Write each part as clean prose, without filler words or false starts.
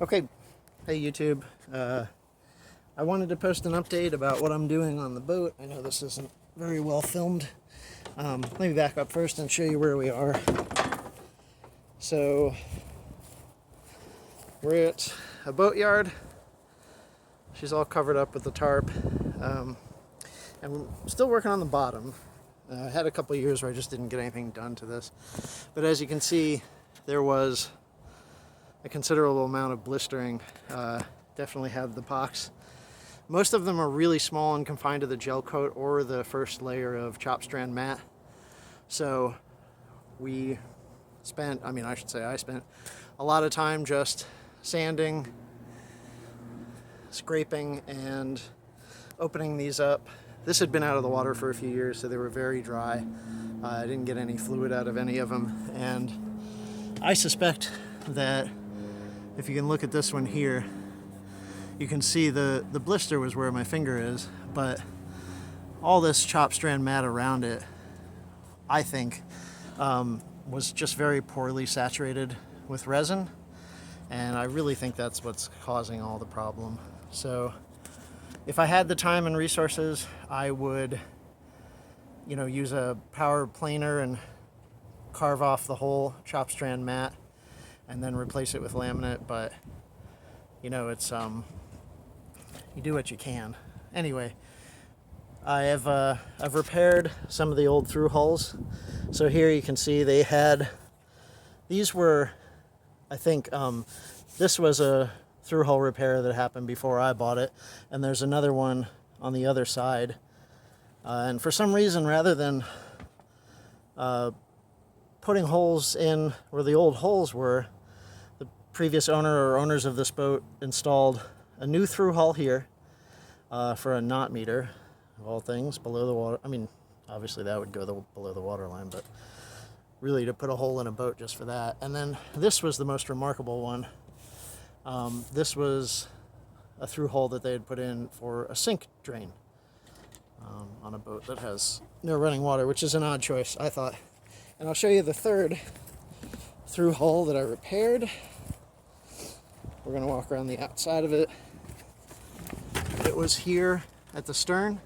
Okay, hey YouTube. I wanted to post an update about what I'm doing on the boat. I know this isn't very well filmed. Let me back up first and show you where we are. So, we're at a boatyard. She's all covered up with the tarp. And we're still working on the bottom. I had a couple years where I just didn't get anything done to this. But as you can see, there was a considerable amount of blistering. Definitely had the pox. Most of them are really small and confined to the gel coat or the first layer of chop strand mat. So I spent a lot of time just sanding, scraping, and opening these up. This had been out of the water for a few years, so they were very dry. I didn't get any fluid out of any of them, and I suspect that if you can look at this one here, you can see the blister was where my finger is, but all this chop strand mat around it, I think, was just very poorly saturated with resin, and I really think that's what's causing all the problem. So if I had the time and resources, I would, use a power planer and carve off the whole chop strand mat and then replace it with laminate, but it's you do what you can. Anyway, I've repaired some of the old through hulls. So here you can see these were, I think, this was a through hull repair that happened before I bought it, and there's another one on the other side. And for some reason, rather than putting holes in where the old holes were, the previous owner or owners of this boat installed a new through hull here for a knot meter, of all things, below the water. I mean, obviously that would go below the water line, but really to put a hole in a boat just for that. And then this was the most remarkable one. This was a through hole that they had put in for a sink drain on a boat that has no running water, which is an odd choice, I thought. And I'll show you the third through hole that I repaired. We're going to walk around the outside of it. It was here at the stern.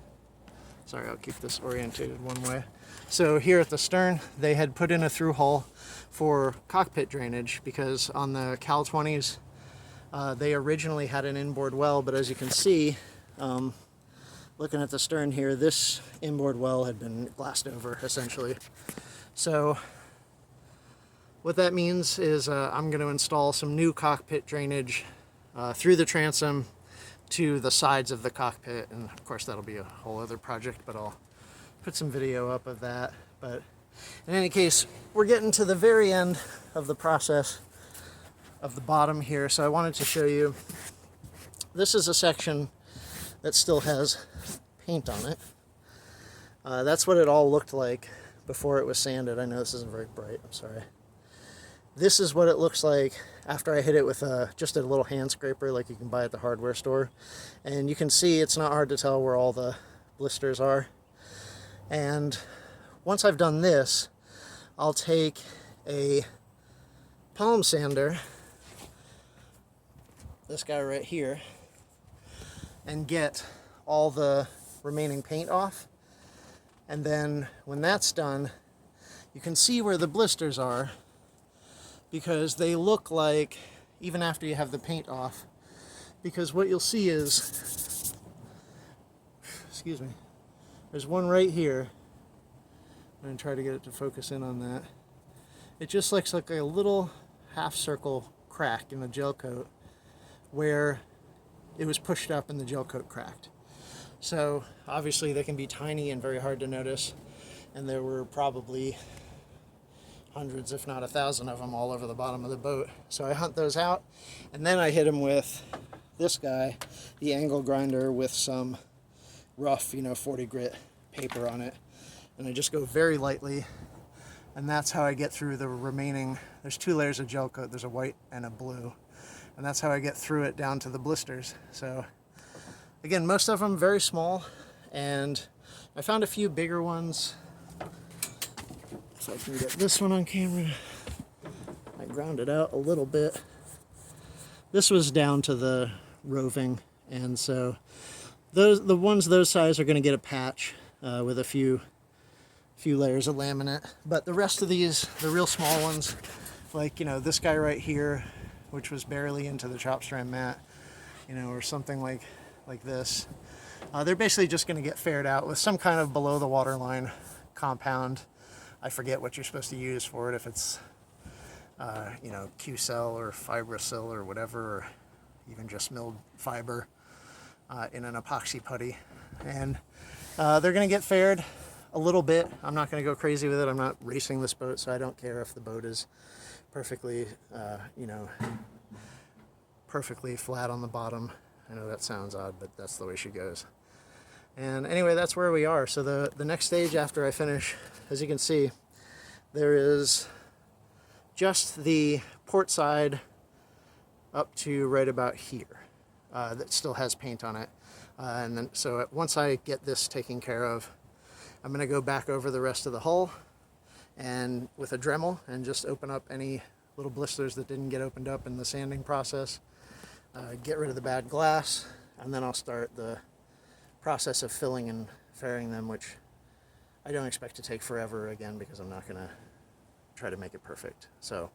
Sorry, I'll keep this orientated one way. So here at the stern, they had put in a through hole for cockpit drainage because on the Cal 20s, they originally had an inboard well, but as you can see, looking at the stern here, this inboard well had been glassed over, essentially. So what that means is I'm going to install some new cockpit drainage through the transom to the sides of the cockpit, and of course that'll be a whole other project, but I'll put some video up of that. But in any case, we're getting to the very end of the process of the bottom here, so I wanted to show you. This is a section that still has paint on it. That's what it all looked like before it was sanded. I know this isn't very bright, I'm sorry. This is what it looks like after I hit it with just a little hand scraper like you can buy at the hardware store. And you can see it's not hard to tell where all the blisters are. And once I've done this, I'll take a palm sander, this guy right here, and get all the remaining paint off. And then when that's done, you can see where the blisters are, because they look like, even after you have the paint off, because what you'll see is, excuse me, there's one right here. I'm going to try to get it to focus in on that. It just looks like a little half circle crack in the gel coat where it was pushed up and the gel coat cracked. So obviously they can be tiny and very hard to notice, and there were probably hundreds, if not 1,000 of them all over the bottom of the boat. So I hunt those out, and then I hit them with this guy, the angle grinder, with some rough, 40 grit paper on it. And I just go very lightly, and that's how I get through the remaining, there's 2 layers of gel coat, there's a white and a blue. And that's how I get through it down to the blisters. So again, most of them very small, and I found a few bigger ones. So I can get this one on camera. I ground it out a little bit. this was down to the roving, and so the ones those size are going to get a patch with a few layers of laminate. But the rest of these, the real small ones, like, you know, this guy right here, which was barely into the chop strand mat, you know, or something like this, they're basically just going to get faired out with some kind of below the waterline compound. I forget what you're supposed to use for it, if it's you know, Q-Cell or Fibrocil or whatever, or even just milled fiber in an epoxy putty. And they're going to get faired a little bit. I'm not going to go crazy with it. I'm not racing this boat, so I don't care if the boat is perfectly, you know, perfectly flat on the bottom. I know that sounds odd, but that's the way she goes. And anyway, that's where we are. So the next stage after I finish, as you can see, there is just the port side up to right about here that still has paint on it. And then, so once I get this taken care of, I'm going to go back over the rest of the hull and with a Dremel and just open up any little blisters that didn't get opened up in the sanding process, get rid of the bad glass, and then I'll start the process of filling and fairing them, which I don't expect to take forever again, because I'm not going to try to make it perfect. So,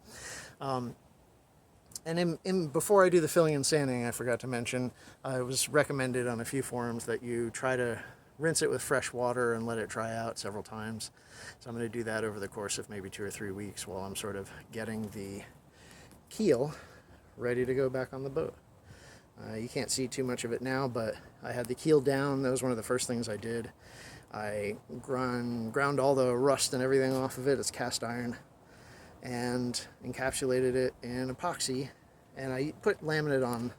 and before I do the filling and sanding, I forgot to mention, it was recommended on a few forums that you try to rinse it with fresh water and let it dry out several times. So I'm going to do that over the course of maybe 2 or 3 weeks while I'm sort of getting the keel ready to go back on the boat. You can't see too much of it now, but I had the keel down. That was one of the first things I did. I ground all the rust and everything off of it. It's cast iron, and encapsulated it in epoxy. And I put laminate on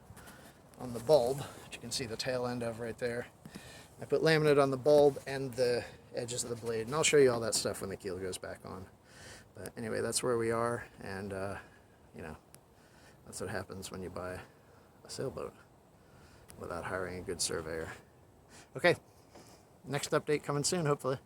the bulb, which you can see the tail end of right there. I put laminate on the bulb and the edges of the blade, and I'll show you all that stuff when the keel goes back on. But anyway, that's where we are, and you know, that's what happens when you buy a sailboat without hiring a good surveyor. Okay, next update coming soon, hopefully.